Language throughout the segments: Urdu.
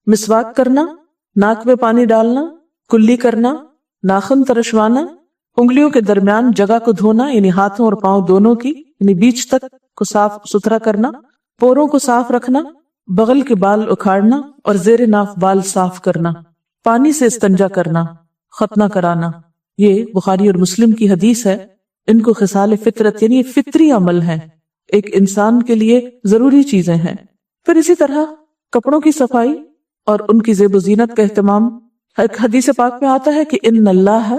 مسواک کرنا، ناک میں پانی ڈالنا، کلی کرنا، ناخن ترشوانا، انگلیوں کے درمیان جگہ کو دھونا یعنی ہاتھوں اور پاؤں دونوں کی یعنی بیچ تک کو صاف ستھرا کرنا، پوروں کو صاف رکھنا، بغل کے بال اکھاڑنا اور زیر ناف بال صاف کرنا، پانی سے استنجا کرنا، ختنہ کرانا۔ یہ بخاری اور مسلم کی حدیث ہے۔ ان کو خصال فطرت یعنی فطری عمل ہیں، ایک انسان کے لیے ضروری چیزیں ہیں۔ پھر اسی طرح کپڑوں کی صفائی اور ان کی زیب و زینت کا اہتمام۔ ایک حدیث پاک میں آتا ہے کہ ان اللہ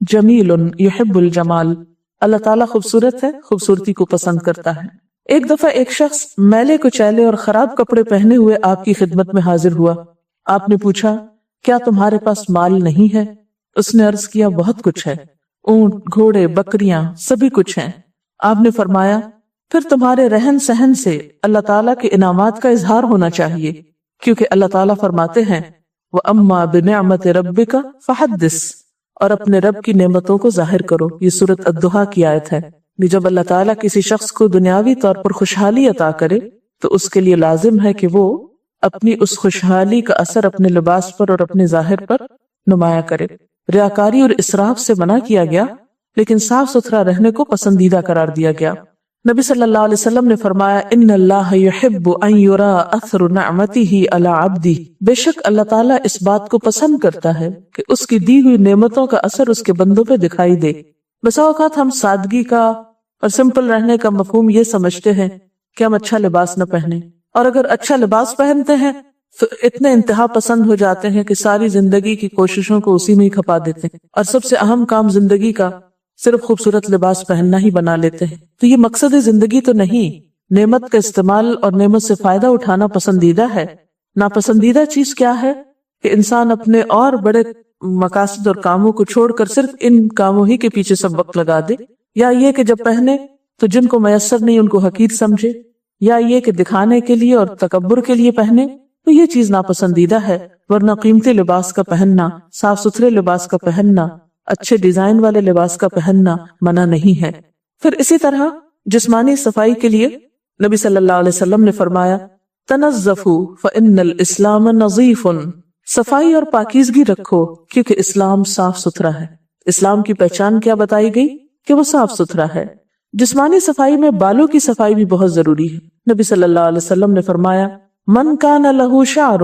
جمیل یحب الجمال، اللہ تعالیٰ خوبصورت ہے، خوبصورتی کو پسند کرتا ہے۔ ایک دفعہ ایک شخص میلے کچیلے اور خراب کپڑے پہنے ہوئے آپ کی خدمت میں حاضر ہوا۔ آپ نے پوچھا کیا تمہارے پاس مال نہیں ہے؟ اس نے عرض کیا بہت کچھ ہے، اونٹ، گھوڑے، بکریاں، سبھی کچھ ہیں۔ آپ نے فرمایا پھر تمہارے رہن سہن سے اللہ تعالیٰ کے انعامات کا اظہار ہونا چاہیے، کیونکہ اللہ تعالیٰ فرماتے ہیں وَأَمَّا بِنِعْمَةِ رَبِّكَ فَحَدِّثْ، اور اپنے رب کی نعمتوں کو ظاہر کرو۔ یہ سورۃ الضحیٰ کی آیت ہے۔ جب اللہ تعالیٰ کسی شخص کو دنیاوی طور پر خوشحالی عطا کرے تو اس کے لیے لازم ہے کہ وہ اپنی اس خوشحالی کا اثر اپنے لباس پر اور اپنے ظاہر پر نمایاں کرے۔ ریاکاری اور اسراف سے منع کیا گیا، لیکن صاف ستھرا رہنے کو پسندیدہ قرار دیا گیا۔ نبی صلی اللہ علیہ وسلم نے فرمایا ان اللہ یحب ان یرا اثر نعمتہ علی عبدہ، بے شک اللہ تعالیٰ اس بات کو پسند کرتا ہے کہ اس کی دی ہوئی نعمتوں کا اثر اس کے بندوں پہ دکھائی دے۔ بسا اوقات ہم سادگی کا اور سمپل رہنے کا مفہوم یہ سمجھتے ہیں کہ ہم اچھا لباس نہ پہنے، اور اگر اچھا لباس پہنتے ہیں تو اتنے انتہا پسند ہو جاتے ہیں کہ ساری زندگی کی کوششوں کو اسی میں ہی کھپا دیتے ہیں، اور سب سے اہم کام زندگی کا صرف خوبصورت لباس پہننا ہی بنا لیتے ہیں۔ تو یہ مقصد زندگی تو نہیں۔ نعمت کا استعمال اور نعمت سے فائدہ اٹھانا پسندیدہ ہے۔ ناپسندیدہ چیز کیا ہے کہ انسان اپنے اور بڑے مقاصد اور کاموں کو چھوڑ کر صرف ان کاموں ہی کے پیچھے سب وقت لگا دے، یا یہ کہ جب پہنے تو جن کو میسر نہیں ان کو حقیر سمجھے، یا یہ کہ دکھانے کے لیے اور تکبر کے لیے پہنے، تو یہ چیز ناپسندیدہ ہے۔ ورنہ قیمتی لباس کا پہننا، صاف ستھرے لباس کا پہننا، اچھے ڈیزائن والے لباس کا پہننا منع نہیں ہے۔ پھر اسی طرح جسمانی صفائی کے لیے نبی صلی اللہ علیہ وسلم نے فرمایا تنظفوا فإن الاسلام نظیف، صفائی اور پاکیزگی رکھو کیونکہ اسلام صاف ستھرا ہے۔ اسلام کی پہچان کیا بتائی گئی کہ وہ صاف ستھرا ہے۔ جسمانی صفائی میں بالوں کی صفائی بھی بہت ضروری ہے۔ نبی صلی اللہ علیہ وسلم نے فرمایا من کان لہ شعر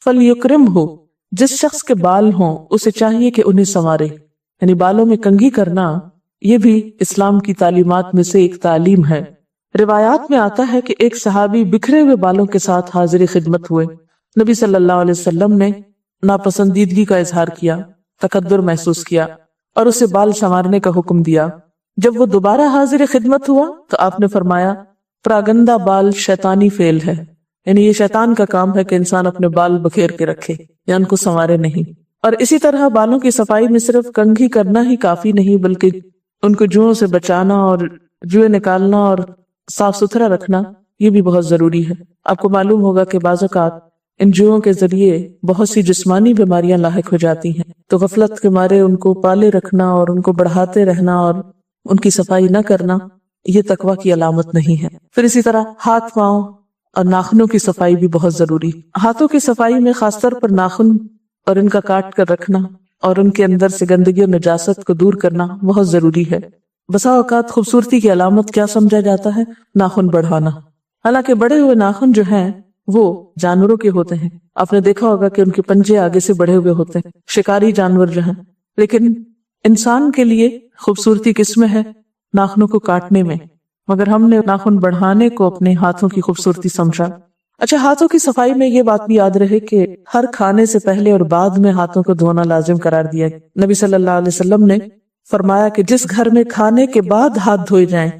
فلیکرمہ، جس شخص کے بال ہوں اسے چاہیے کہ انہیں سنوارے، یعنی بالوں میں کنگھی کرنا یہ بھی اسلام کی تعلیمات میں سے ایک تعلیم ہے۔ روایات میں آتا ہے کہ ایک صحابی بکھرے ہوئے بالوں کے ساتھ حاضر خدمت ہوئے۔ نبی صلی اللہ علیہ وسلم نے ناپسندیدگی کا اظہار کیا، تقدر محسوس کیا اور اسے بال سنوارنے کا حکم دیا۔ جب وہ دوبارہ حاضر خدمت ہوا تو آپ نے فرمایا پراگندہ بال شیطانی فعل ہے، یعنی یہ شیطان کا کام ہے کہ انسان اپنے بال بکھیر کے رکھے یا ان کو سنوارے نہیں۔ اور اسی طرح بالوں کی صفائی میں صرف کنگھی کرنا ہی کافی نہیں، بلکہ ان کو جوؤں سے بچانا اور جوئیں نکالنا اور صاف ستھرا رکھنا یہ بھی بہت ضروری ہے۔ آپ کو معلوم ہوگا کہ بعض اوقات ان جوؤں کے ذریعے بہت سی جسمانی بیماریاں لاحق ہو جاتی ہیں، تو غفلت کے مارے ان کو پالے رکھنا اور ان کو بڑھاتے رہنا اور ان کی صفائی نہ کرنا یہ تقویٰ کی علامت نہیں ہے۔ پھر اسی طرح ہاتھ، پاؤں اور ناخنوں کی صفائی بھی بہت ضروری۔ ہاتھوں کی صفائی میں خاص طور پر ناخن اور ان کا کاٹ کر رکھنا اور ان کے اندر سے گندگی اور نجاست کو دور کرنا بہت ضروری ہے۔ بسا اوقات خوبصورتی کی علامت کیا سمجھا جاتا ہے؟ ناخن بڑھانا، حالانکہ بڑے ہوئے ناخن جو ہیں وہ جانوروں کے ہوتے ہیں۔ آپ نے دیکھا ہوگا کہ ان کے پنجے آگے سے بڑھے ہوئے ہوتے ہیں، شکاری جانور جو ہیں، لیکن انسان کے لیے خوبصورتی کس میں ہے؟ ناخنوں کو کاٹنے میں، مگر ہم نے ناخن بڑھانے کو اپنے ہاتھوں کی خوبصورتی سمجھا۔ اچھا، ہاتھوں کی صفائی میں یہ بات بھی یاد رہے کہ ہر کھانے سے پہلے اور بعد میں ہاتھوں کو دھونا لازم قرار دیا۔ نبی صلی اللہ علیہ وسلم نے فرمایا کہ جس گھر میں کھانے کے بعد ہاتھ دھوئے جائیں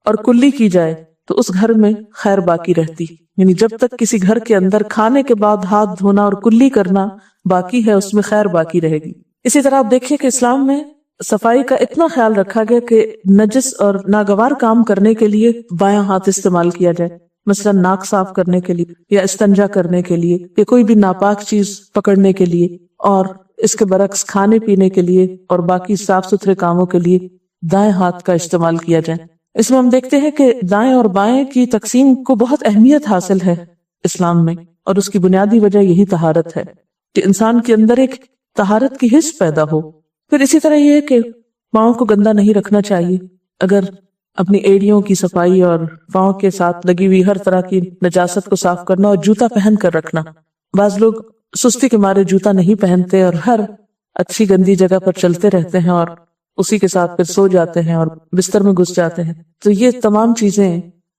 اور کلی کی جائے تو اس گھر میں خیر باقی رہتی، یعنی جب تک کسی گھر کے اندر کھانے کے بعد ہاتھ دھونا اور کلی کرنا باقی ہے اس میں خیر باقی رہے گی۔ اسی طرح آپ دیکھیے کہ اسلام میں صفائی کا اتنا خیال رکھا گیا کہ نجس اور ناگوار کام کرنے کے لیے بایاں ہاتھ استعمال کیا جائے، مثلا ناک صاف کرنے کے لیے یا استنجا کرنے کے لیے یا کوئی بھی ناپاک چیز پکڑنے کے لیے، اور اس کے برعکس کھانے پینے کے لیے اور باقی صاف ستھرے کاموں کے لیے دائیں ہاتھ کا استعمال کیا جائے۔ اس میں ہم دیکھتے ہیں کہ دائیں اور بائیں کی تقسیم کو بہت اہمیت حاصل ہے اسلام میں، اور اس کی بنیادی وجہ یہی طہارت ہے کہ انسان کے اندر ایک طہارت کی حس پیدا ہو۔ پھر اسی طرح یہ ہے کہ پاؤں کو گندا نہیں رکھنا چاہیے۔ اگر اپنی ایڑیوں کی صفائی اور پاؤں کے ساتھ لگی ہوئی ہر طرح کی نجاست کو صاف کرنا اور جوتا پہن کر رکھنا۔ بعض لوگ سستی کے مارے جوتا نہیں پہنتے اور ہر اچھی گندی جگہ پر چلتے رہتے ہیں اور اسی کے ساتھ پھر سو جاتے ہیں اور بستر میں گھس جاتے ہیں۔ تو یہ تمام چیزیں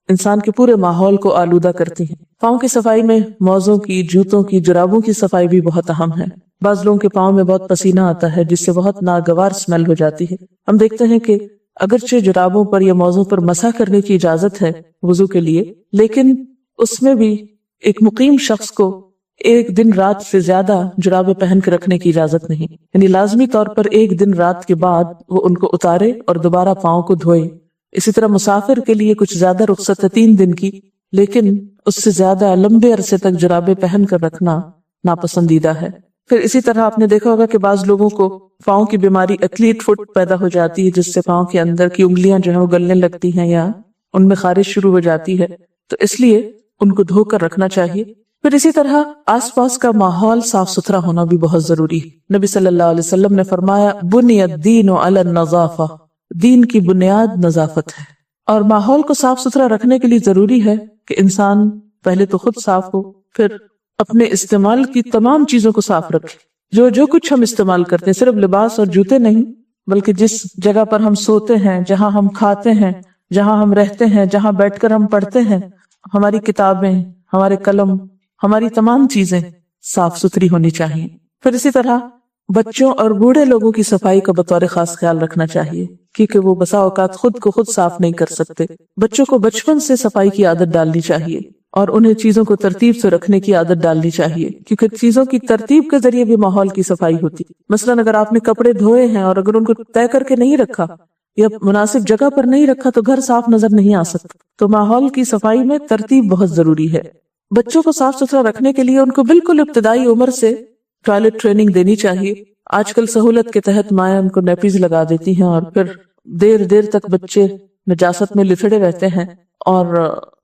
انسان کے پورے ماحول کو آلودہ کرتی ہیں۔ پاؤں کی صفائی میں موزوں کی، جوتوں کی، جرابوں کی صفائی بھی بہت اہم ہے۔ بعض لوگوں کے پاؤں میں بہت پسینہ آتا ہے جس سے بہت ناگوار اسمیل ہو جاتی ہے۔ ہم دیکھتے ہیں کہ اگرچہ جرابوں پر یا موزوں پر مسح کرنے کی اجازت ہے وضو کے لیے، لیکن اس میں بھی ایک مقیم شخص کو ایک دن رات سے زیادہ جرابیں پہن کے رکھنے کی اجازت نہیں، یعنی لازمی طور پر ایک دن رات کے بعد وہ ان کو اتارے اور دوبارہ پاؤں کو دھوئے۔ اسی طرح مسافر کے لیے کچھ زیادہ رخصت ہے 3 دن کی، لیکن اس سے زیادہ لمبے عرصے تک جرابیں پہن کر رکھنا ناپسندیدہ ہے۔ پھر اسی طرح آپ نے دیکھا ہوگا کہ بعض لوگوں کو پاؤں کی بیماری ایتھلیٹ فٹ پیدا ہو جاتی ہے، جس سے پاؤں کے اندر کی انگلیاں جو ہیں وہ گلنے لگتی ہیں یا ان میں خارش شروع ہو جاتی ہے، تو اس لیے ان کو دھو کر رکھنا چاہیے۔ پھر اسی طرح آس پاس کا ماحول صاف ستھرا ہونا بھی بہت ضروری ہے۔ نبی صلی اللہ علیہ وسلم نے فرمایا بنی الدین علی النظافہ، دین کی بنیاد نظافت ہے، اور ماحول کو صاف ستھرا رکھنے کے لیے ضروری ہے کہ انسان پہلے تو خود صاف ہو، پھر اپنے استعمال کی تمام چیزوں کو صاف رکھے۔ جو کچھ ہم استعمال کرتے ہیں، صرف لباس اور جوتے نہیں، بلکہ جس جگہ پر ہم سوتے ہیں، جہاں ہم کھاتے ہیں، جہاں ہم رہتے ہیں، جہاں بیٹھ کر ہم پڑھتے ہیں، ہماری کتابیں، ہمارے قلم، ہماری تمام چیزیں صاف ستھری ہونی چاہیے۔ پھر اسی طرح بچوں اور بوڑھے لوگوں کی صفائی کا بطور خاص خیال رکھنا چاہیے، کیونکہ وہ بسا اوقات خود کو خود صاف نہیں کر سکتے۔ بچوں کو بچپن سے صفائی کی عادت ڈالنی چاہیے اور انہیں چیزوں کو ترتیب سے رکھنے کی عادت ڈالنی چاہیے، کیونکہ چیزوں کی ترتیب کے ذریعے بھی ماحول کی صفائی ہوتی۔ مثلاً اگر آپ نے کپڑے دھوئے ہیں اور اگر ان کو طے کر کے نہیں رکھا یا مناسب جگہ پر نہیں رکھا تو گھر صاف نظر نہیں آ سکتا۔ تو ماحول کی صفائی میں ترتیب بہت ضروری ہے۔ بچوں کو صاف ستھرا رکھنے کے لیے ان کو بالکل ابتدائی عمر سے ٹوائلٹ ٹریننگ دینی چاہیے۔ آج کل سہولت کے تحت مائیں ان کو نیپیز لگا دیتی ہیں اور پھر دیر تک بچے نجاست میں لتڑے رہتے ہیں اور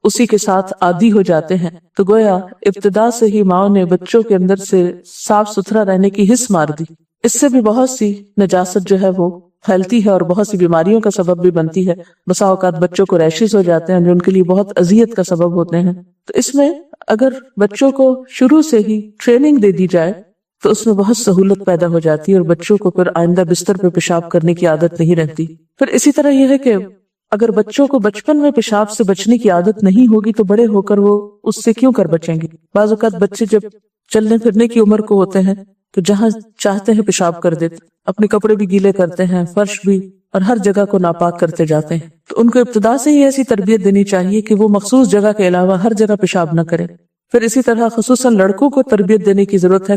اسی کے ساتھ عادی ہو جاتے ہیں۔ تو گویا ابتدا سے ہی ماں نے بچوں کے اندر سے صاف ستھرا رہنے کی حس مار دی۔ اس سے بھی بہت سی نجاست جو ہے وہ پھیلتی ہے اور بہت سی بیماریوں کا سبب بھی بنتی ہے۔ بسا اوقات بچوں کو ریشز ہو جاتے ہیں جو ان کے لیے بہت اذیت کا سبب ہوتے ہیں۔ تو اس میں اگر بچوں کو شروع سے ہی ٹریننگ دے دی جائے تو اس میں بہت سہولت پیدا ہو جاتی ہے اور بچوں کو پھر آئندہ بستر پہ پیشاب کرنے کی عادت نہیں رہتی۔ پھر اسی طرح یہ ہے کہ اگر بچوں کو بچپن میں پیشاب سے بچنے کی عادت نہیں ہوگی تو بڑے ہو کر وہ اس سے کیوں کر بچیں گے؟ بعض اوقات بچے جب چلنے پھرنے کی عمر کو ہوتے ہیں تو جہاں چاہتے ہیں پیشاب کر دیتے، اپنے کپڑے بھی گیلے کرتے ہیں، فرش بھی، اور ہر جگہ کو ناپاک کرتے جاتے ہیں۔ تو ان کو ابتدا سے ہی ایسی تربیت دینی چاہیے کہ وہ مخصوص جگہ کے علاوہ ہر جگہ پیشاب نہ کرے۔ پھر اسی طرح خصوصاً لڑکوں کو تربیت دینے کی ضرورت ہے